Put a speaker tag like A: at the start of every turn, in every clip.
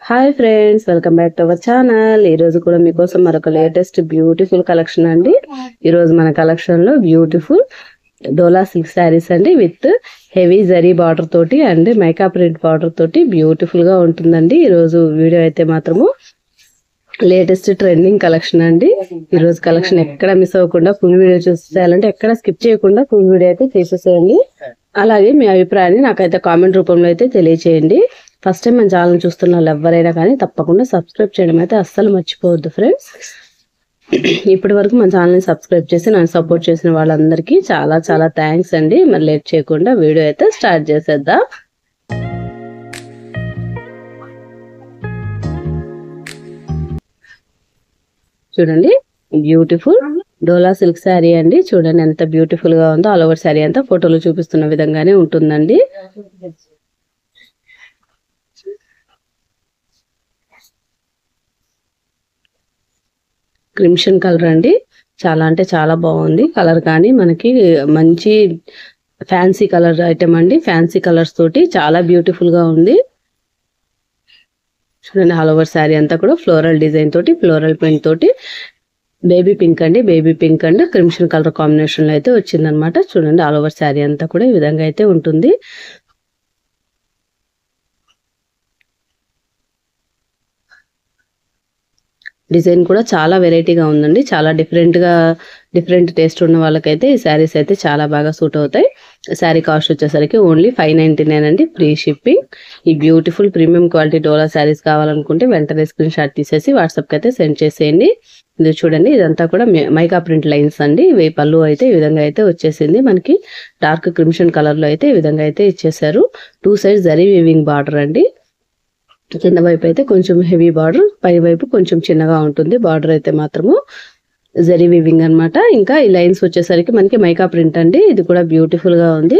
A: Hi friends, welcome back to our channel. ఈ రోజు కూడా మీకోసం మరొక లేటెస్ట్ బ్యూటిఫుల్ కలెక్షన్ అండి. ఈ రోజు మన కలెక్షన్ లో బ్యూటిఫుల్ డోలా సిల్క్ శారీస్ అండి విత్ హెవీ జరీ బార్డర్ తోటి అండ్ మైకా ప్రింట్ బార్డర్ తోటి బ్యూటిఫుల్ గా ఉంటుందండి. ఈ రోజు వీడియో అయితే మాత్రము లేటెస్ట్ ట్రెండింగ్ కలెక్షన్ అండి. ఈ రోజు కలెక్షన్ ఎక్కడ మిస్ అవ్వకుండా ఫుల్ వీడియో చూసేయాలంటే ఎక్కడ స్కిప్ చేయకుండా ఫుల్ వీడియో అయితే చేసేసేయండి. అలాగే మీ అభిప్రాయాన్ని నాకైతే కామెంట్ రూపంలో అయితే తెలియచేయండి. ఫస్ట్ టైం మన ఛానల్ చూస్తున్న వాళ్ళు ఎవరైనా కానీ తప్పకుండా సబ్స్క్రైబ్ చేయడం అయితే అస్సలు మర్చిపోవద్దు ఫ్రెండ్స్. ఇప్పటి వరకు మన ఛానల్ని సబ్స్క్రైబ్ చేసి నన్ను సపోర్ట్ చేసిన వాళ్ళందరికీ చాలా చాలా థ్యాంక్స్ అండి. మరి లేట్ చేయకుండా వీడియో అయితే స్టార్ట్ చేసేద్దాం. చూడండి, బ్యూటిఫుల్ డోలా సిల్క్ శారీ అండి. చూడండి ఎంత బ్యూటిఫుల్ గా ఉందో. ఆల్ ఓవర్ శారీ అంతా ఫోటోలో చూపిస్తున్న విధంగానే ఉంటుందండి. క్రిమ్షన్ కలర్ అండి. చాలా అంటే చాలా బాగుంది కలర్. కానీ మనకి మంచి ఫ్యాన్సీ కలర్ ఐటమ్ అండి. ఫ్యాన్సీ కలర్స్ తోటి చాలా బ్యూటిఫుల్ గా ఉంది. చూడండి, ఆల్ ఓవర్ శారీ అంతా కూడా ఫ్లోరల్ డిజైన్ తోటి, ఫ్లోరల్ ప్రింట్ తోటి, బేబీ పింక్ అండి. Baby pink and crimson colour combination లో అయితే వచ్చిందనమాట. చూడండి, ఆల్ ఓవర్ శారీ అంతా కూడా ఈ విధంగా అయితే ఉంటుంది. డిజైన్ కూడా చాలా వెరైటీగా ఉందండి. చాలా డిఫరెంట్ టేస్ట్ ఉన్న వాళ్ళకైతే ఈ శారీస్ అయితే చాలా బాగా సూట్ అవుతాయి. శారీ కాస్ట్ వచ్చేసరికి ఓన్లీ 599 అండి, ఫ్రీ షిప్పింగ్. ఈ బ్యూటిఫుల్ ప్రీమియం క్వాలిటీ డోలా శారీస్ కావాలనుకుంటే వెంటనే స్క్రీన్ షాట్ తీసేసి వాట్సాప్కి అయితే సెండ్ చేసేయండి. ఇది చూడండి, ఇదంతా కూడా మైకా ప్రింట్ లైన్స్ అండి. ఇవి పళ్ళు అయితే ఈ విధంగా అయితే వచ్చేసింది. మనకి డార్క్ క్రిమ్షన్ కలర్ లో అయితే ఈ విధంగా అయితే ఇచ్చేసారు. 2 సైడ్స్ జరీ వీవింగ్ బార్డర్ అండి. కింద వైపు అయితే కొంచెం హెవీ బార్డర్, పై వైపు కొంచెం చిన్నగా ఉంటుంది. బార్డర్ అయితే మాత్రము జరీ వీవింగ్ అనమాట. ఇంకా ఈ లైన్స్ వచ్చేసరికి మనకి మైకా ప్రింట్ అండి. ఇది కూడా బ్యూటిఫుల్ గా ఉంది.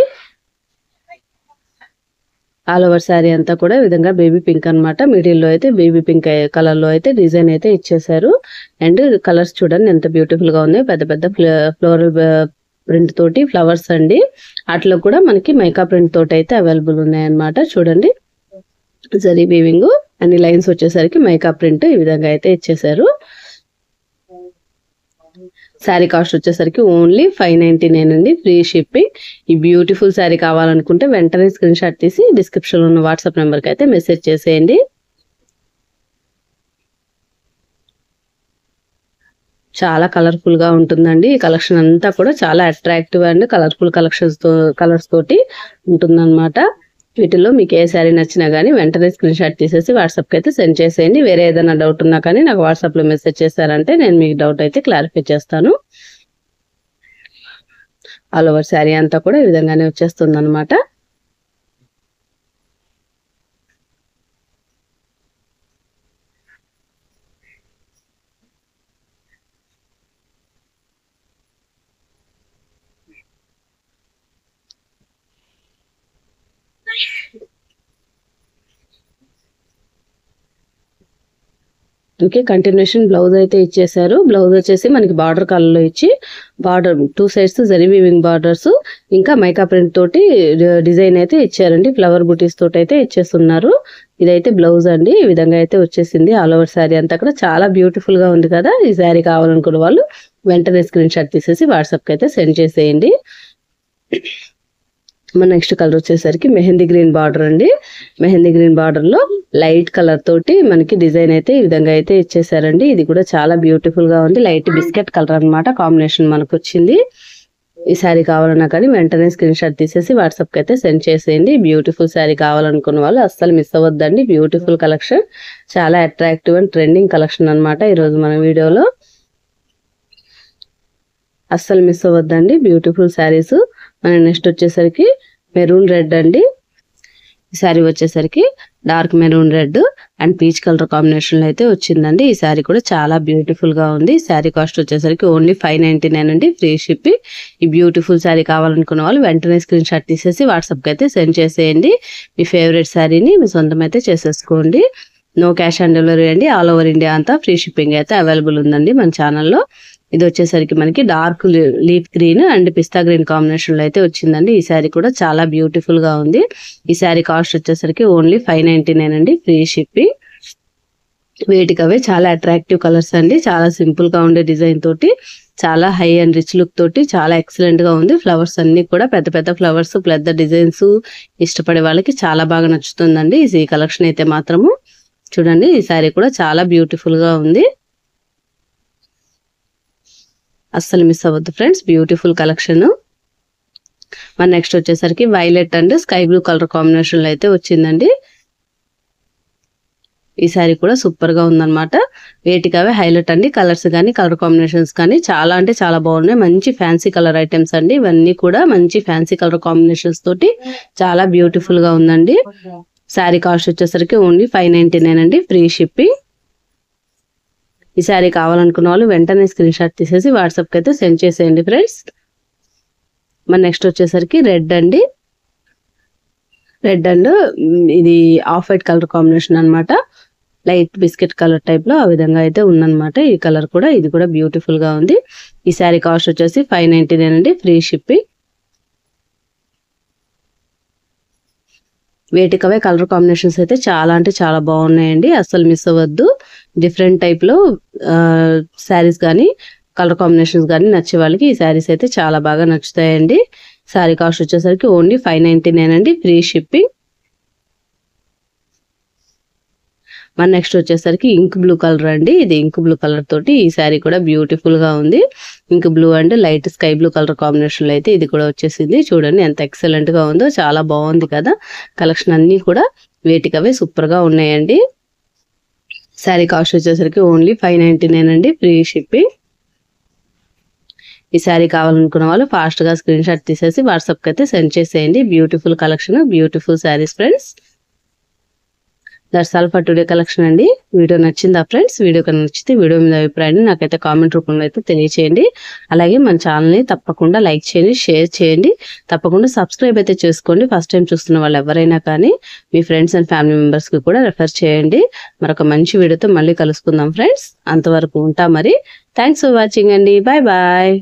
A: ఆల్ ఓవర్ శారీ అంతా కూడా ఈ విధంగా బేబీ పింక్ అనమాట. మిడిల్ లో అయితే బేబీ పింక్ కలర్ లో అయితే డిజైన్ అయితే ఇచ్చేసారు. అండ్ కలర్స్ చూడండి ఎంత బ్యూటిఫుల్ గా ఉన్నాయి. పెద్ద పెద్ద ఫ్లోరల్ ప్రింట్ తోటి ఫ్లవర్స్ అండి. వాటిలో కూడా మనకి మైకా ప్రింట్ తోటి అయితే అవైలబుల్ ఉన్నాయి అన్నమాట. చూడండి, జరీ వీవింగ్ అన్ని లైన్స్ వచ్చేసరికి మైకా ప్రింట్ ఈ విధంగా అయితే ఇచ్చేసారు. శారీ కాస్ట్ వచ్చేసరికి ఓన్లీ 599 అండి, ఫ్రీ షిప్పింగ్. ఈ బ్యూటిఫుల్ శారీ కావాలనుకుంటే వెంటనే స్క్రీన్ షాట్ తీసి డిస్క్రిప్షన్ లో ఉన్న వాట్సాప్ నెంబర్ కి అయితే మెసేజ్ చేసేయండి. చాలా కలర్ఫుల్ గా ఉంటుందండి. ఈ కలెక్షన్ అంతా కూడా చాలా అట్రాక్టివ్ అండ్ కలర్ఫుల్ కలర్స్ తోటి ఉంటుందన్నమాట. వీటిలో మీకు ఏ శారీ నచ్చినా కానీ వెంటనే స్క్రీన్ షాట్ తీసేసి వాట్సాప్కి అయితే సెండ్ చేసేయండి. వేరే ఏదైనా డౌట్ ఉన్నా కానీ నాకు వాట్సాప్లో మెసేజ్ చేశారంటే నేను మీకు డౌట్ అయితే క్లారిఫై చేస్తాను. ఆల్ ఓవర్ శారీ అంతా కూడా ఈ విధంగానే వచ్చేస్తుంది అనమాట. ఓకే, కంటిన్యూషన్ బ్లౌజ్ అయితే ఇచ్చేసారు. బ్లౌజ్ వచ్చేసి మనకి బార్డర్ కలర్ లో ఇచ్చి border 2 sides zari weaving borders ఇంకా మైకా ప్రింట్ తోటి డిజైన్ అయితే ఇచ్చారండి. ఫ్లవర్ బుటీస్ తోటి అయితే ఇచ్చేస్తున్నారు. ఇదైతే బ్లౌజ్ అండి. ఈ విధంగా అయితే వచ్చేసింది. ఆల్ ఓవర్ శారీ అంతా కూడా చాలా బ్యూటిఫుల్ గా ఉంది కదా. ఈ శారీ కావాలనుకున్న వాళ్ళు వెంటనే స్క్రీన్ షాట్ తీసేసి వాట్సాప్కి అయితే సెండ్ చేసేయండి. మన నెక్స్ట్ కలర్ వచ్చేసరికి మెహందీ గ్రీన్ బార్డర్ అండి. మెహందీ గ్రీన్ బార్డర్ లో లైట్ కలర్ తోటి మనకి డిజైన్ అయితే ఈ విధంగా అయితే ఇచ్చేసారండి. ఇది కూడా చాలా బ్యూటిఫుల్ గా ఉంది. లైట్ బిస్కెట్ కలర్ అన్నమాట కాంబినేషన్ మనకు వచ్చింది. ఈ శారీ కావాలన్నా కానీ వెంటనే స్క్రీన్ షాట్ తీసేసి వాట్సాప్ కి అయితే సెండ్ చేసేయండి. బ్యూటిఫుల్ శారీ కావాలనుకున్న వాళ్ళు అస్సలు మిస్ అవ్వద్దండి. బ్యూటిఫుల్ కలెక్షన్, చాలా అట్రాక్టివ్ అండ్ ట్రెండింగ్ కలెక్షన్ అనమాట ఈ రోజు మన వీడియోలో. అస్సలు మిస్ అవ్వద్దండి బ్యూటిఫుల్ శారీస్. మన నెక్స్ట్ వచ్చేసరికి మెరూన్ రెడ్ అండి. ఈ శారీ వచ్చేసరికి dark maroon red and peach colour combination లో అయితే వచ్చిందండి. ఈ శారీ కూడా చాలా బ్యూటిఫుల్ గా ఉంది. శారీ కాస్ట్ వచ్చేసరికి ఓన్లీ 599 అండి, ఫ్రీ షిప్పింగ్. ఈ బ్యూటిఫుల్ శారీ కావాలనుకున్న వాళ్ళు వెంటనే స్క్రీన్ షాట్ తీసేసి వాట్సాప్ కి అయితే సెండ్ చేసేయండి. మీ ఫేవరెట్ శారీని మీ సొంతం అయితే చేసేసుకోండి. నో క్యాష్ ఆన్ డెలివరీ అండి. ఆల్ ఓవర్ ఇండియా అంతా ఫ్రీ షిప్పింగ్ అయితే అవైలబుల్ ఉందండి మన ఛానల్లో. ఇది వచ్చేసరికి మనకి dark leaf green and pista green combination లో అయితే వచ్చిందండి. ఈ శారీ కూడా చాలా బ్యూటిఫుల్ గా ఉంది. ఈ శారీ కాస్ట్ వచ్చేసరికి ఓన్లీ 599 అండి, ఫ్రీ షిప్పింగ్. వేటికి అవే చాలా అట్రాక్టివ్ కలర్స్ అండి. చాలా సింపుల్ గా ఉండే డిజైన్ తోటి, చాలా హై అండ్ రిచ్ లుక్ తోటి చాలా ఎక్సలెంట్ గా ఉంది. ఫ్లవర్స్ అన్ని కూడా పెద్ద పెద్ద ఫ్లవర్స్, పెద్ద డిజైన్స్ ఇష్టపడే వాళ్ళకి చాలా బాగా నచ్చుతుందండి ఈ కలెక్షన్ అయితే మాత్రము. చూడండి ఈ శారీ కూడా చాలా బ్యూటిఫుల్ గా ఉంది. అస్సలు మిస్ అవ్వద్దు ఫ్రెండ్స్, బ్యూటిఫుల్ కలెక్షన్. మన నెక్స్ట్ వచ్చేసరికి violet and sky blue colour combination లో అయితే వచ్చిందండి. ఈ శారీ కూడా సూపర్ గా ఉందన్నమాట. వేటికవే హైలైట్ అండి. కలర్స్ కానీ కలర్ కాంబినేషన్స్ కానీ చాలా అంటే చాలా బాగున్నాయి. మంచి ఫ్యాన్సీ కలర్ ఐటమ్స్ అండి. ఇవన్నీ కూడా మంచి ఫ్యాన్సీ కలర్ కాంబినేషన్స్ తోటి చాలా బ్యూటిఫుల్ గా ఉందండి. శారీ కాస్ట్ వచ్చేసరికి ఓన్లీ 599 అండి, ఫ్రీ షిప్పింగ్. ఈ శారీ కావాలనుకున్న వాళ్ళు వెంటనే స్క్రీన్ షాట్ తీసేసి వాట్సాప్ కి అయితే సెండ్ చేసేయండి ఫ్రెండ్స్. మన నెక్స్ట్ వచ్చేసరికి రెడ్ అండి. రెడ్ అండ్ ఇది ఆఫ్ వైట్ కలర్ కాంబినేషన్ అన్నమాట. లైట్ బిస్కెట్ కలర్ టైప్ లో ఆ విధంగా అయితే ఉందన్నమాట. ఈ కలర్ కూడా, ఇది కూడా బ్యూటిఫుల్ గా ఉంది. ఈ శారీ కాస్ట్ వచ్చేసి 599 అండి, ఫ్రీ షిప్పింగ్. వేటికవే కలర్ కాంబినేషన్స్ అయితే చాలా అంటే చాలా బాగున్నాయండి, అస్సలు మిస్ అవ్వద్దు. డిఫరెంట్ టైప్ లో శారీస్ కానీ కలర్ కాంబినేషన్స్ కానీ నచ్చే వాళ్ళకి ఈ శారీస్ అయితే చాలా బాగా నచ్చుతాయండి. శారీ కాస్ట్ వచ్చేసరికి ఓన్లీ 599 అండి, ఫ్రీ షిప్పింగ్. మన నెక్స్ట్ వచ్చేసరికి ఇంక్ బ్లూ కలర్ అండి. ఇది ఇంక్ బ్లూ కలర్ తోటి ఈ శారీ కూడా బ్యూటిఫుల్ గా ఉంది. Ink blue and light sky blue colour combination లో అయితే ఇది కూడా వచ్చేసింది. చూడండి ఎంత ఎక్సలెంట్ గా ఉందో, చాలా బాగుంది కదా. కలెక్షన్ అన్ని కూడా వేటికవే సూపర్ గా ఉన్నాయండి. శారీ కాస్ట్ వచ్చేసరికి ఓన్లీ 599 అండి, ఫ్రీ షిప్పింగ్. ఈ శారీ కావాలనుకున్న వాళ్ళు ఫాస్ట్ గా స్క్రీన్ షాట్ తీసేసి వాట్సాప్ కి అయితే సెండ్ చేసేయండి. Beautiful collection, beautiful saris friends. That's all for today collection అండి. వీడియో నచ్చిందా ఫ్రెండ్స్? వీడియో కనుక నచ్చితే వీడియో మీద అభిప్రాయాన్ని నాకైతే కామెంట్ రూపంలో అయితే తెలియచేయండి. అలాగే మన ఛానల్ని తప్పకుండా లైక్ చేయండి, షేర్ చేయండి, తప్పకుండా సబ్స్క్రైబ్ అయితే చేసుకోండి. ఫస్ట్ టైం చూస్తున్న వాళ్ళు ఎవరైనా కానీ మీ ఫ్రెండ్స్ అండ్ ఫ్యామిలీ మెంబర్స్ కి కూడా రెఫర్ చేయండి. మరొక మంచి వీడియోతో మళ్ళీ కలుసుకుందాం ఫ్రెండ్స్. అంతవరకు ఉంటా మరి. థ్యాంక్స్ ఫర్ వాచింగ్ అండి. Bye bye.